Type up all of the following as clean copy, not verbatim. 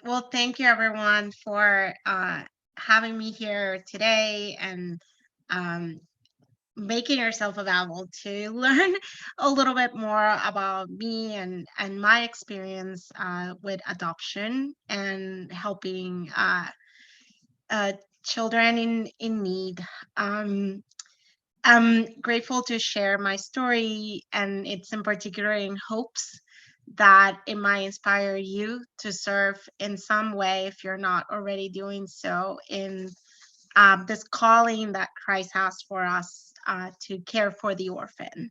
Well, thank you everyone for having me here today and um, making yourself available to learn a little bit more about me and my experience with adoption and helping uh, children in need. Um, I'm grateful to share my story, and it's in particular in hopes that it might inspire you to serve in some way if you're not already doing so in this calling that Christ has for us to care for the orphan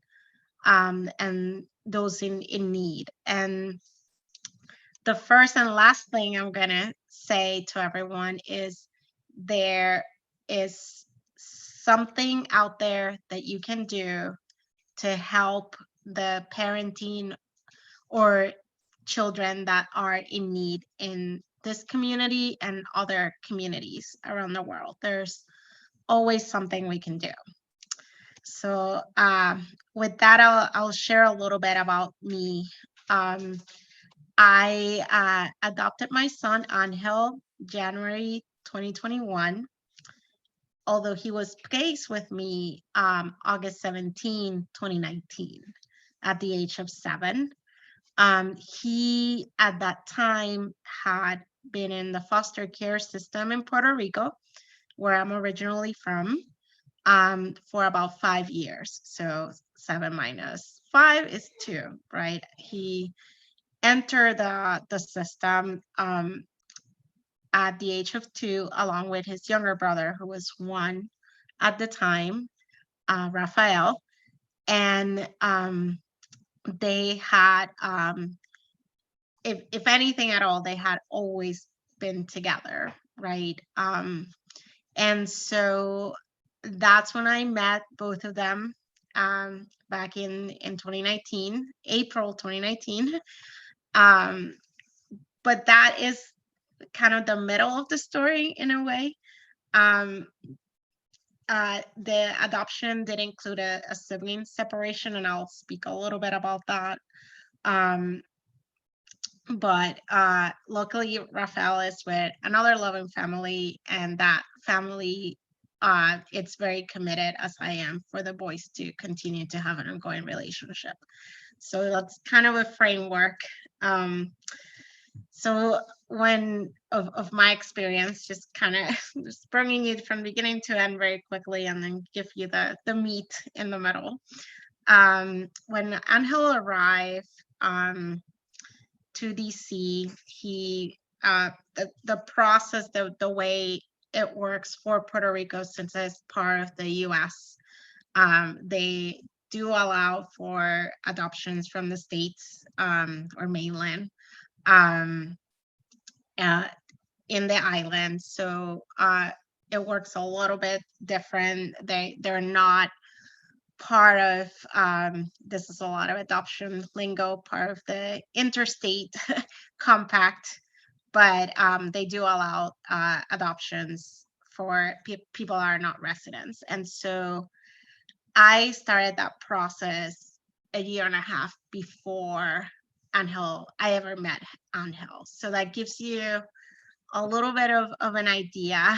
and those in need. And the first and last thing I'm going to say to everyone is there is something out there that you can do to help the parenting or children that are in need in this community and other communities around the world. There's always something we can do. So, with that, I'll share a little bit about me. Um, I adopted my son Angel January 2021, although he was placed with me August 17, 2019, at the age of 7. He, at that time, had been in the foster care system in Puerto Rico, where I'm originally from, for about 5 years. So 7 minus 5 is 2, right? He entered the system at the age of 2, along with his younger brother, who was 1 at the time, Rafael. And they had if anything at all, they had always been together, right? And so that's when I met both of them back in 2019, April 2019. Um, but that is kind of the middle of the story in a way. Um, the adoption did include a sibling separation, and I'll speak a little bit about that. Um, but luckily Rafael is with another loving family, and that family it's very committed, as I am, for the boys to continue to have an ongoing relationship. So that's kind of a framework. So when of my experience, just kind of just bringing you from beginning to end very quickly, and then give you the meat in the middle. When Angel arrived to DC, he the process, the way it works for Puerto Rico, since it's part of the U.S., they do allow for adoptions from the states or mainland um, uh, in the island. So it works a little bit different. They're not part of this is a lot of adoption lingo, part of the interstate compact, but they do allow adoptions for people that are not residents. And so I started that process a year and a half before Angel I ever met Angel. So that gives you a little bit of an idea.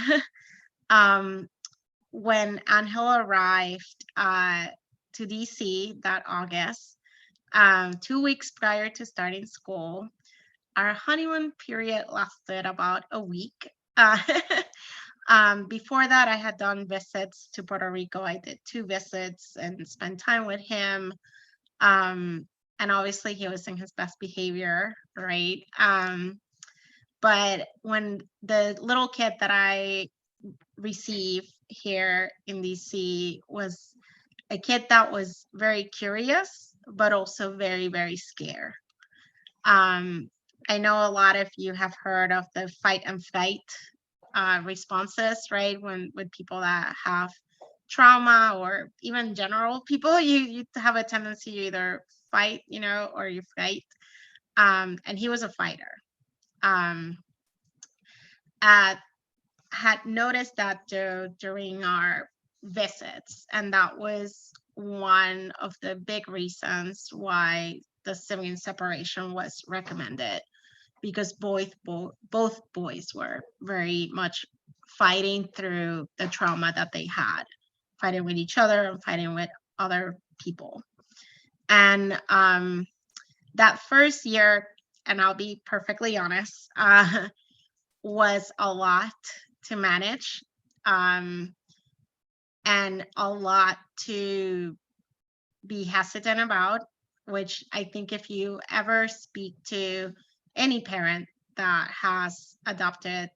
um, when Angel arrived to DC that August, 2 weeks prior to starting school, our honeymoon period lasted about a week. Uh, before that, I had done visits to Puerto Rico. I did 2 visits and spent time with him. Um, and obviously, he was in his best behavior, right? But when the little kid that I received here in DC was a kid that was very curious, but also very, very scared. Um, I know a lot of you have heard of the fight and flight responses, right? When with people that have trauma, or even general people, you have a tendency to either fight, or you fight. And he was a fighter. Um, uh, had noticed that during our visits, and that was one of the big reasons why the sibling separation was recommended. because both boys were very much fighting through the trauma that they had, fighting with each other and fighting with other people. And that first year, and I'll be perfectly honest, was a lot to manage, um, and a lot to be hesitant about, which I think if you ever speak to any parent that has adopted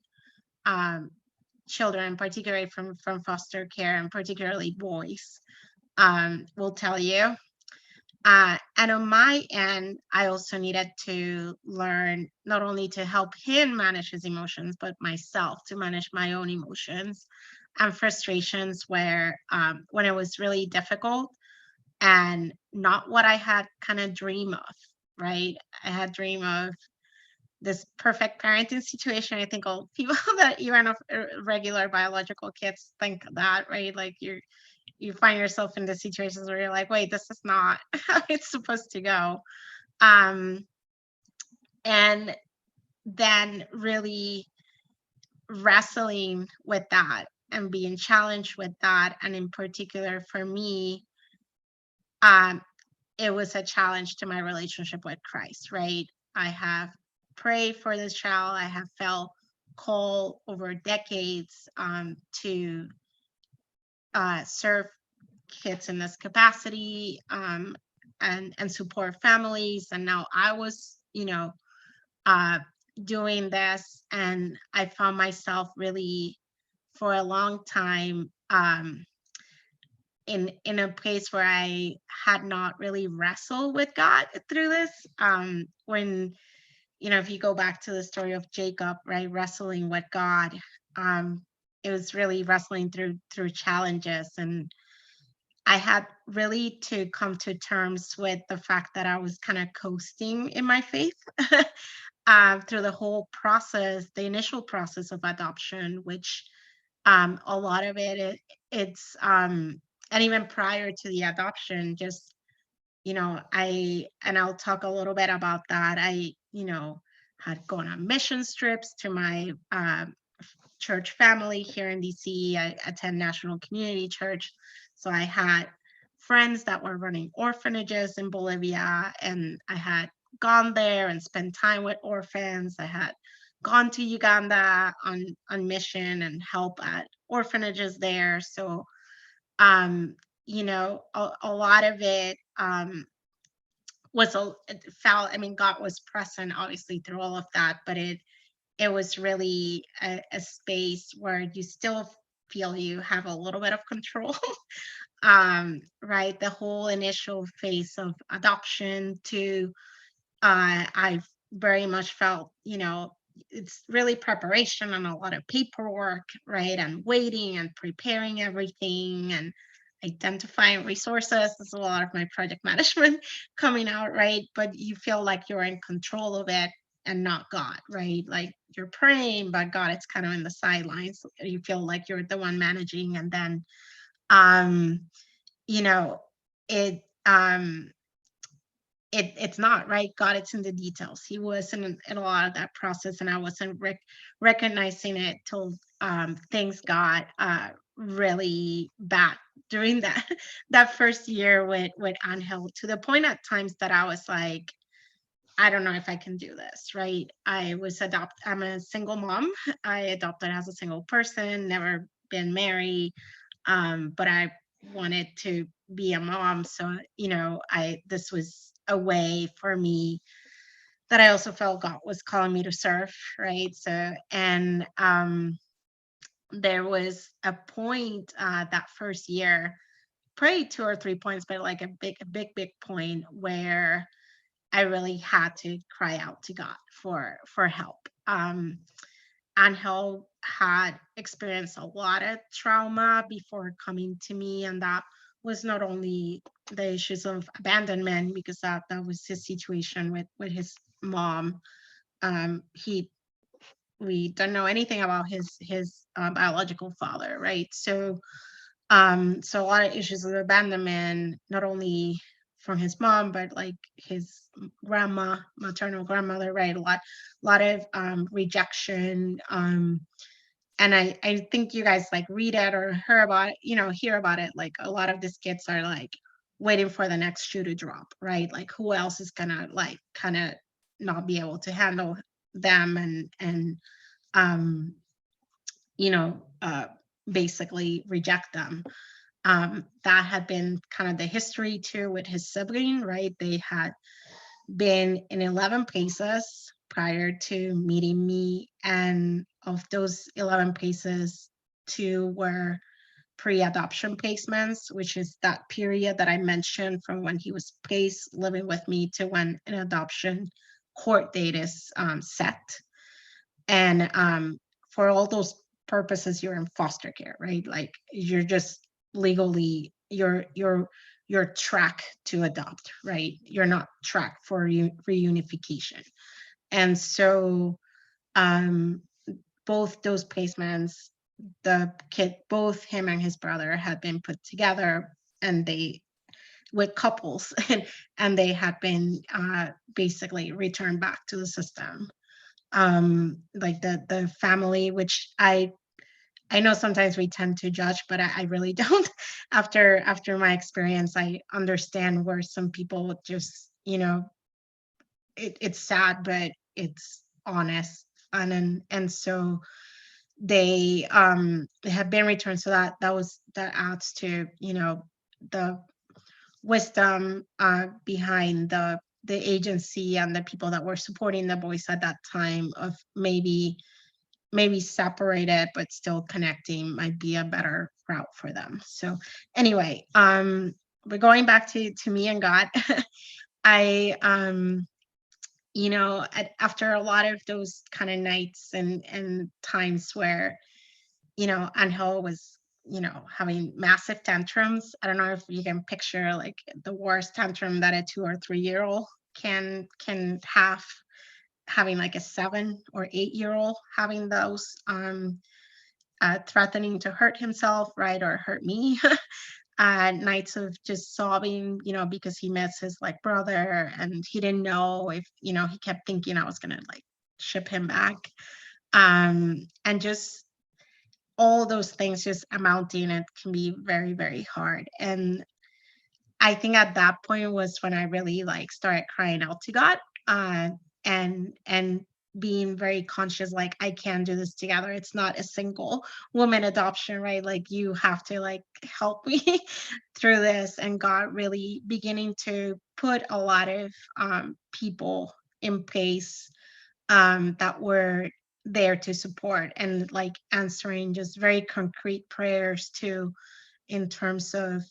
um, children, particularly from foster care, and particularly boys, will tell you. And on my end, I also needed to learn not only to help him manage his emotions, but myself to manage my own emotions and frustrations where when it was really difficult and not what I had kind of dream of, right? I had dream of this perfect parenting situation. I think all people that even of regular biological kids think that, right? Like you find yourself in the situations where you're like, wait, this is not how it's supposed to go. Um, and then really wrestling with that and being challenged with that. And in particular for me, um, it was a challenge to my relationship with Christ, right? I have prayed for this child. I have felt called over decades to serve kids in this capacity, and support families. And now I was, uh, doing this, and I found myself really for a long time in a place where I had not really wrestled with God through this. When if you go back to the story of Jacob, right, wrestling with God, um, it was really wrestling through challenges, and I had really to come to terms with the fact that I was kind of coasting in my faith through the whole process, the initial process of adoption, which a lot of it's and even prior to the adoption, just I'll talk a little bit about that. I had gone on mission trips to my church family here in DC. I attend National Community Church. So I had friends that were running orphanages in Bolivia, and I had gone there and spent time with orphans. I had gone to Uganda on mission and help at orphanages there. So a lot of it it felt, I mean, God was present obviously through all of that, but it was really a space where you still feel you have a little bit of control. Right, the whole initial phase of adoption to I very much felt, it's really preparation and a lot of paperwork, right, and waiting and preparing everything and identifying resources. There's a lot of my project management coming out, right? But you feel like you're in control of it and not God, right? Like you're praying, but God is kind of in the sidelines. You feel like you're the one managing, and then um, you know, it it's not, right. God, it's in the details. He was in a lot of that process, and I wasn't recognizing it till things got really bad during that that first year with Angel, to the point at times that I was like, I don't know if I can do this, right? I'm a single mom. I adopted as a single person, never been married, but I wanted to be a mom. So, I this was a way for me that I also felt God was calling me to serve, right? So, and there was a point that first year, probably 2 or 3 points, but like a big point where I really had to cry out to God for help. Angel had experienced a lot of trauma before coming to me, and that was not only the issues of abandonment, because that was his situation with his mom. He We don't know anything about his biological father, right? So a lot of issues of abandonment, not only from his mom, but like his grandma, maternal grandmother, right? A lot of rejection. And I think you guys like read it or hear about it, hear about it. Like a lot of these kids are like waiting for the next shoe to drop, right? Like who else is gonna like kind of not be able to handle them and um you know uh basically reject them. That had been kind of the history too with his sibling, right? They had been in 11 places prior to meeting me. And of those 11 places, two were pre adoption placements, which is that period that I mentioned from when he was placed living with me to when an adoption court date is set. And for all those purposes, you're in foster care, right? Like you're just legally, you're track to adopt, right? You're not track for reunification. And so um, both those placements, the kid, both him and his brother had been put together, and they with couples, and they had been basically returned back to the system. Like the family, which I know sometimes we tend to judge, but I really don't. After my experience, I understand where some people just, it's sad, but it's honest. And so they have been returned. So that adds to, the wisdom behind the agency and the people that were supporting the boys at that time, of maybe separated but still connecting might be a better route for them. So anyway, but going back to me and God, I after a lot of those kind of nights and times where Angel was having massive tantrums. I don't know if you can picture like the worst tantrum that a 2 or 3 year old can have, having like a 7 or 8 year old having those, threatening to hurt himself, right, or hurt me. Nights of just sobbing, because he missed his like brother, and he didn't know if, he kept thinking I was gonna like ship him back. And just all those things just amounting, it can be very, very hard. And I think at that point was when I really like started crying out to God, uh, and being very conscious, like I can do this together. It's not a single woman adoption, right? Like you have to like help me through this. And God really beginning to put a lot of people in place that were there to support, and like answering just very concrete prayers too, in terms of,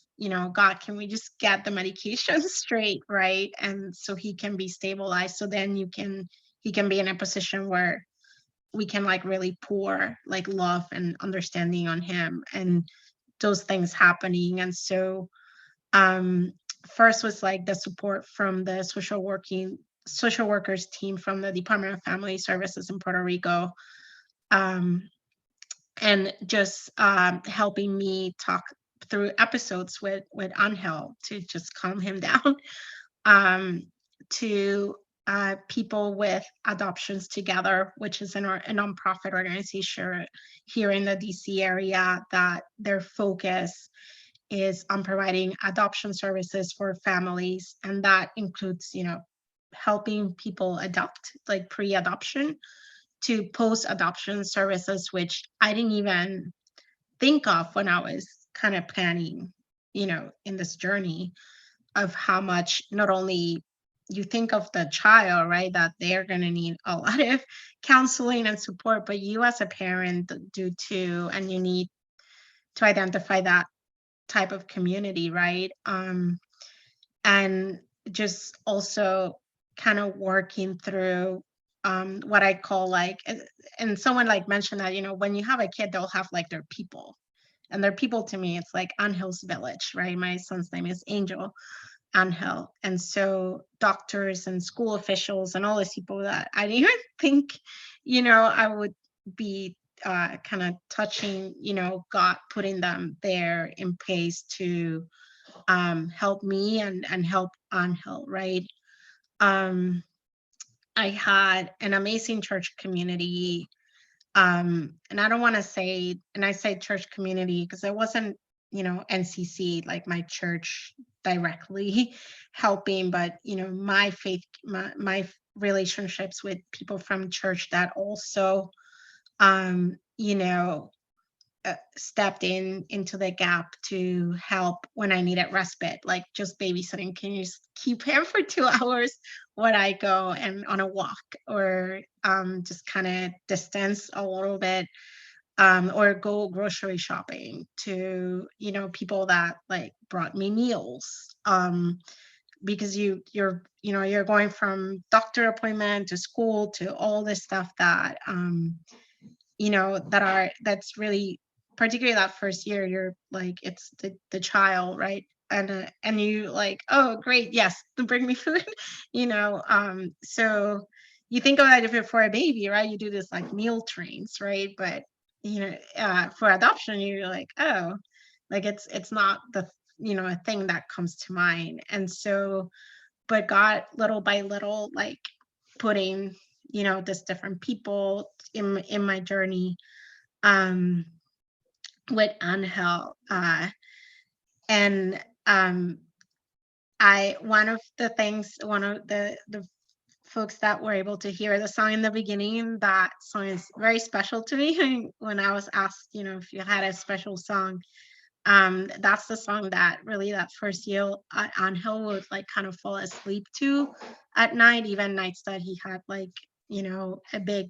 God, can we just get the medication straight, right? And so he can be stabilized. So then he can be in a position where we can like really pour like love and understanding on him, and those things happening. And so um first was like the support from the social workers team from the Department of Family Services in Puerto Rico, um, and just helping me talk through episodes with Angel to just calm him down, um, to people with Adoptions Together, which is a nonprofit organization here in the DC area, that their focus is on providing adoption services for families, and that includes, helping people adopt, like pre-adoption to post-adoption services, which I didn't even think of when I was kind of planning, in this journey, of how much not only you think of the child, right, that they're going to need a lot of counseling and support, but you as a parent do too, and you need to identify that type of community, right? And just also kind of working through what I call like, and someone like mentioned that, when you have a kid, they'll have like their people. And their people to me, it's like Angel's village, right? My son's name is Angel Angel. And so doctors and school officials and all these people that I didn't even think, I would be kind of touching, God putting them there in place to help me and help Angel, right? Um, I had an amazing church community. And I don't want to say, and I say church community because it wasn't, NCC, like my church directly helping, but my faith, my relationships with people from church that also, um, you know, stepped into the gap to help when I needed respite, like just babysitting. Can you keep him for 2 hours when I go and on a walk, or just kind of distance a little bit, or go grocery shopping to people that like brought me meals, because you're going from doctor appointment to school to all this stuff that that's really, particularly that first year, you're like, it's the child, right? And you like, oh great, yes, bring me food. So you think of that, if you're for a baby, right, you do this like meal trains, right? But for adoption, you're like, oh, like it's not a thing that comes to mind. And so, but God, little by little, like putting this different people in my journey, um with Angel, and I one of the folks that were able to hear the song in the beginning, that song is very special to me. When I was asked, if you had a special song, that's the song that really, that first year, Angel would like kind of fall asleep to at night, even nights that he had like a big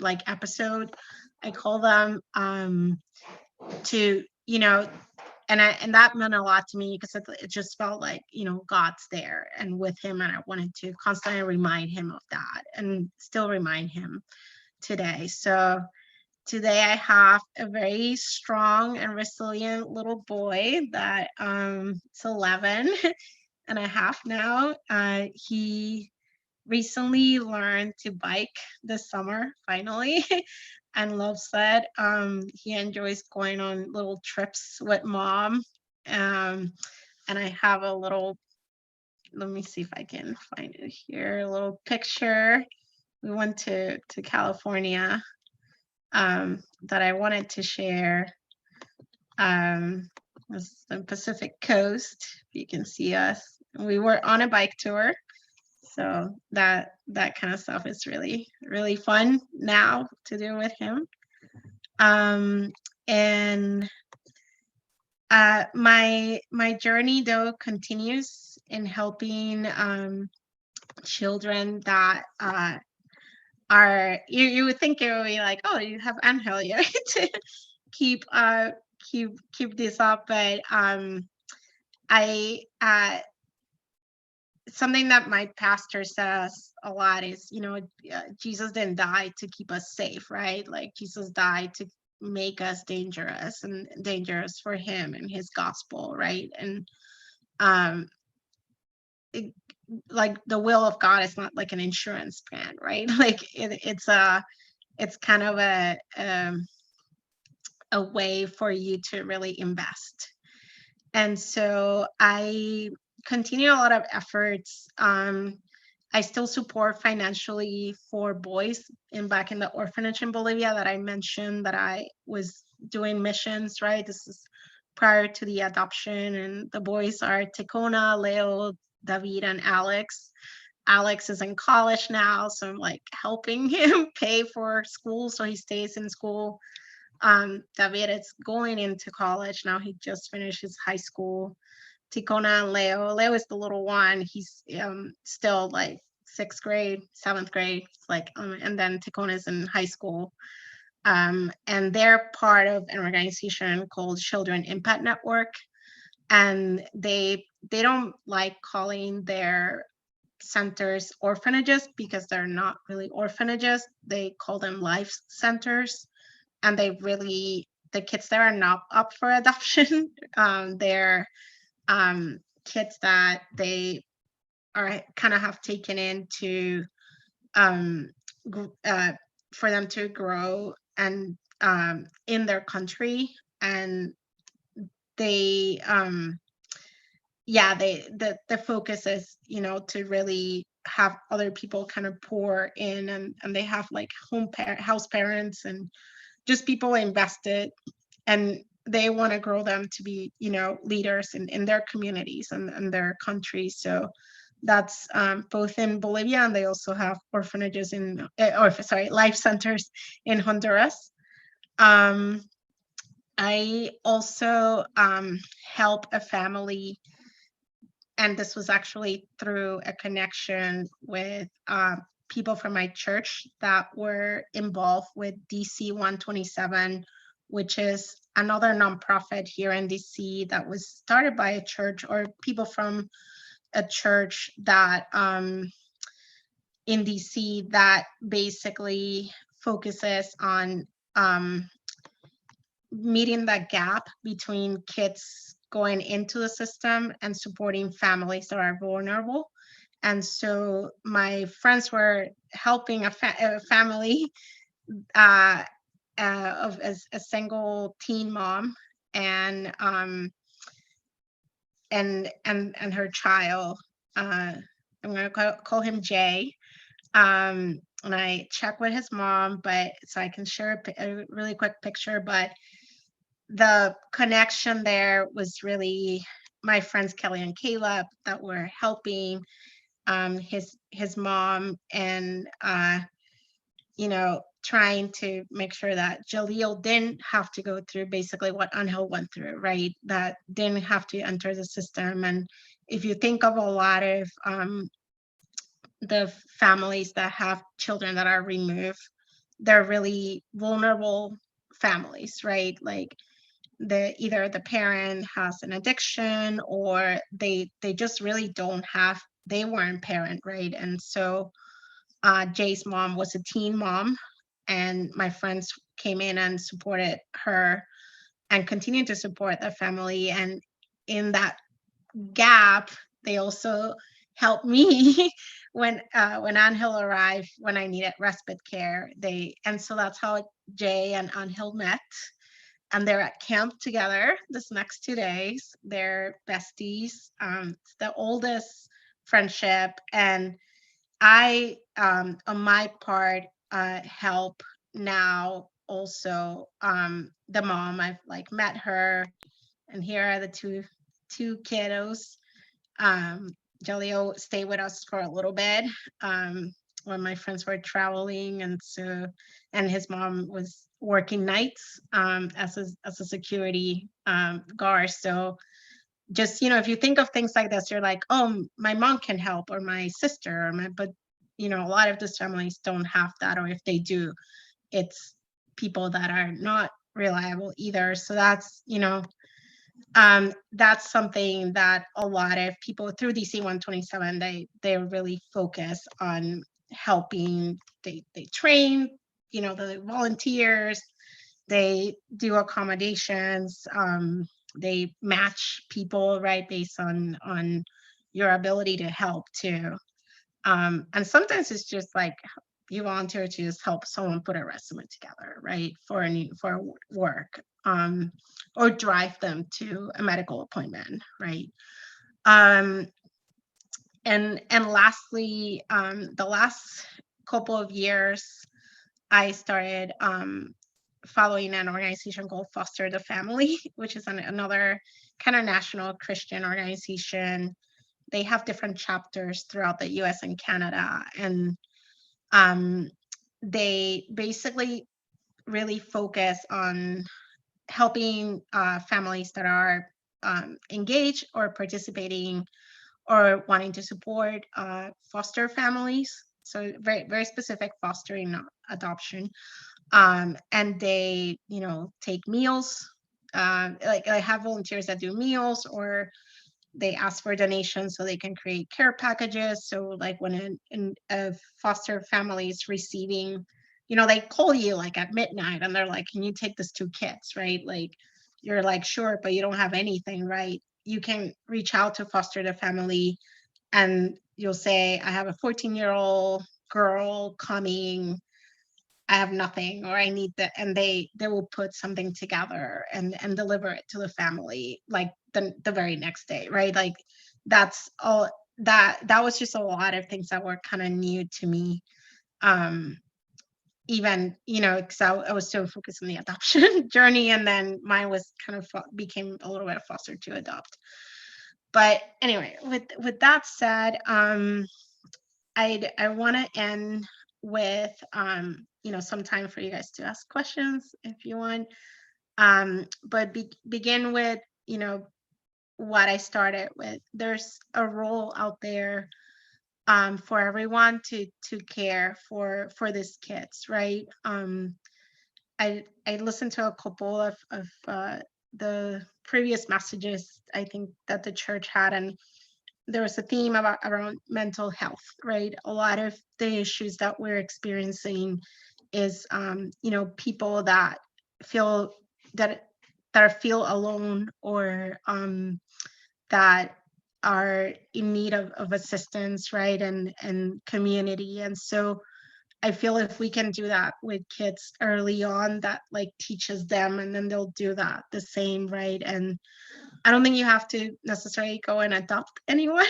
like episode, I call them, to and that meant a lot to me, because it just felt like God's there and with him, and I wanted to constantly remind him of that, and still remind him today. So today I have a very strong and resilient little boy that is 11 and a half now. He recently learned to bike this summer, finally, and loves it. He enjoys going on little trips with mom. Um, and I have a little, let me see if I can find it here, a little picture. We went to California, that I wanted to share. This is the Pacific Coast. You can see us. We were on a bike tour. So that kind of stuff is really, really fun now to do with him. Um, and my journey though continues in helping children that are, you would think it would be like, oh, you have Angel here to keep keep this up, but I something that my pastor says a lot is, Jesus didn't die to keep us safe, right? Like Jesus died to make us dangerous, and dangerous for him and his gospel, right? And um it, like the will of God is not like an insurance plan, right? Like it's kind of a way for you to really invest. And so I continue a lot of efforts. I still support financially for boys back in the orphanage in Bolivia that I mentioned, that I was doing missions, right? This is prior to the adoption. And the boys are Ticona, Leo, David, and Alex. Alex is in college now, so I'm like helping him pay for school so he stays in school. David is going into college now. He just finished his high school. Ticona and Leo. Leo is the little one. He's still like sixth grade, seventh grade. It's like, and then Ticona is in high school. And they're part of an organization called Children Impact Network. And they don't like calling their centers orphanages, because they're not really orphanages. They call them life centers. And they really, the kids there are not up for adoption. They're kids that they are kind of have taken into, um, for them to grow and in their country. And they yeah, the focus is, to really have other people kind of pour in, and they have like house parents and just people invested, and they want to grow them to be, leaders in their communities and their countries. So that's both in Bolivia, and they also have orphanages or sorry, life centers in Honduras. Um, I also help a family, and this was actually through a connection with people from my church that were involved with DC 127, which is another nonprofit here in DC that was started by a church, or people from a church that in DC, that basically focuses on meeting that gap between kids going into the system and supporting families that are vulnerable. And so my friends were helping a family uh, of a single teen mom, and and her child. I'm gonna call him Jay. And I check with his mom, but so I can share a really quick picture. But the connection there was really my friends Kelly and Caleb that were helping his mom, and trying to make sure that Jaleel didn't have to go through basically what Angel went through, right? That didn't have to enter the system. And if you think of a lot of the families that have children that are removed, they're really vulnerable families, right? Like either the parent has an addiction, or they just really they weren't parent, right? And so Jay's mom was a teen mom, and my friends came in and supported her and continued to support the family. And in that gap, they also helped me when Angel arrived, when I needed respite care. And so that's how Jay and Angel met, and they're at camp together this next 2 days. They're besties. It's the oldest friendship, and I, on my part, help now also the mom. I've like met her, and here are the two kiddos. Um, Jaleo stayed with us for a little bit when my friends were traveling, and his mom was working nights as a security guard. So just, if you think of things like this, you're like, oh, my mom can help, or my sister, but a lot of these families don't have that, or if they do, it's people that are not reliable either. So that's something that a lot of people through DC 127, they really focus on helping. They train, the volunteers, they do accommodations, they match people, right, based on your ability to help too. And sometimes it's just like you volunteer to just help someone put a resume together, right, for work, or drive them to a medical appointment, right. Um, and lastly, the last couple of years, I started following an organization called Foster the Family, which is another kind of national Christian organization. They have different chapters throughout the US and Canada, and they basically really focus on helping families that are engaged or participating or wanting to support foster families. So very, very specific fostering, not adoption. And they, take meals. Like I have volunteers that do meals, or they ask for donations so they can create care packages. So like when a foster family is receiving, they call you like at midnight, and they're like, can you take this 2 kids, right? Like you're like, sure, but you don't have anything, right? You can reach out to Foster the Family, and you'll say, I have a 14-year-old girl coming, I have nothing, or I need that, and they will put something together and deliver it to the family, like the very next day, right? Like that's all that was just a lot of things that were kind of new to me. Um, even, because I was so focused on the adoption journey, and then mine was kind of became a little bit foster to adopt. But anyway, with that said, I want to end with some time for you guys to ask questions if you want. But begin with what I started with. There's a role out there for everyone to care for these kids, right? I listened to a couple of the previous messages I think that the church had, and there was a theme around mental health, right? A lot of the issues that we're experiencing is people that feel that feel alone, or that are in need of assistance, right? And community. And so I feel if we can do that with kids early on, that like teaches them, and then they'll do that the same, right? And I don't think you have to necessarily go and adopt anyone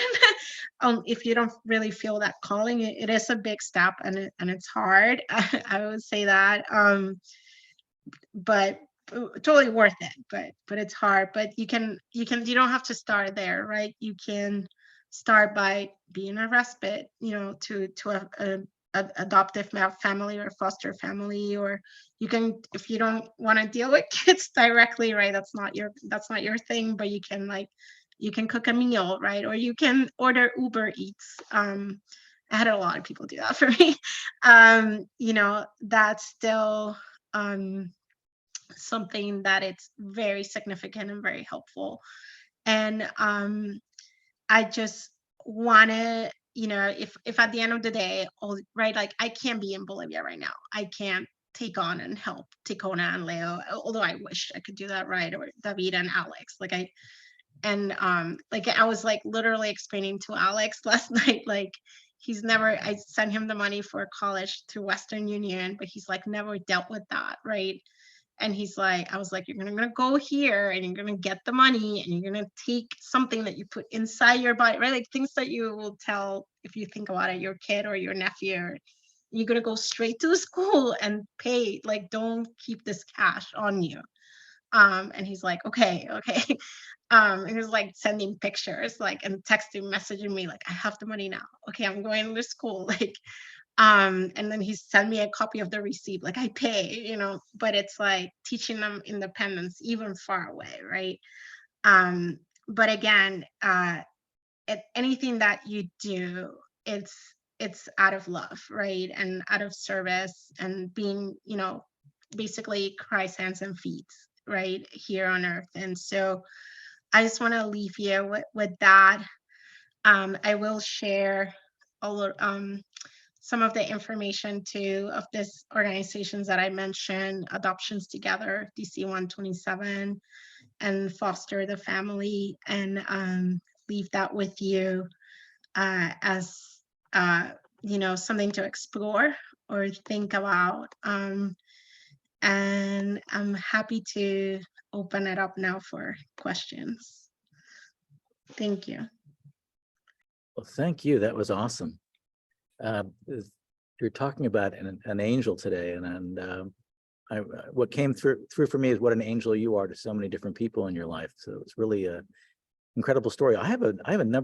if you don't really feel that calling. It is a big step, and it's hard. I would say that, but totally worth it. But it's hard. But you don't have to start there, right? You can start by being a respite, to a adoptive family or foster family. Or you can, if you don't want to deal with kids directly, right? That's not your thing. But you can cook a meal, right? Or you can order Uber Eats. I had a lot of people do that for me. That's still something that it's very significant and very helpful. And I just want to, if at the end of the day, right, like I can't be in Bolivia right now. I can't take on and help Ticona and Leo, although I wish I could do that, right? Or David and Alex. Like I was like literally explaining to Alex last night, like I sent him the money for college through Western Union, but he's like never dealt with that, right? And I was like, you're gonna go here and you're gonna get the money and you're gonna take something that you put inside your body, right? Like things that you will tell, if you think about it, your kid or your nephew. You're gonna go straight to the school and pay. Like, don't keep this cash on you. And he's like, okay. And he was like sending pictures, like, and texting, messaging me, like, I have the money now. Okay, I'm going to school. Like, and then he sent me a copy of the receipt, like I pay, but it's like teaching them independence even far away, right? But again, anything that you do, it's out of love, right? And out of service, and being, basically Christ's hands and feet, right, here on earth. And so I just want to leave you with that. I will share a little, some of the information too of this organizations that I mentioned: Adoptions Together, DC 127, and Foster the Family, and leave that with you as something to explore or think about. And I'm happy to open it up now for questions. Thank you. Well, thank you. That was awesome. You're talking about an angel today, and what came through for me is what an angel you are to so many different people in your life. So it's really a incredible story. I have a number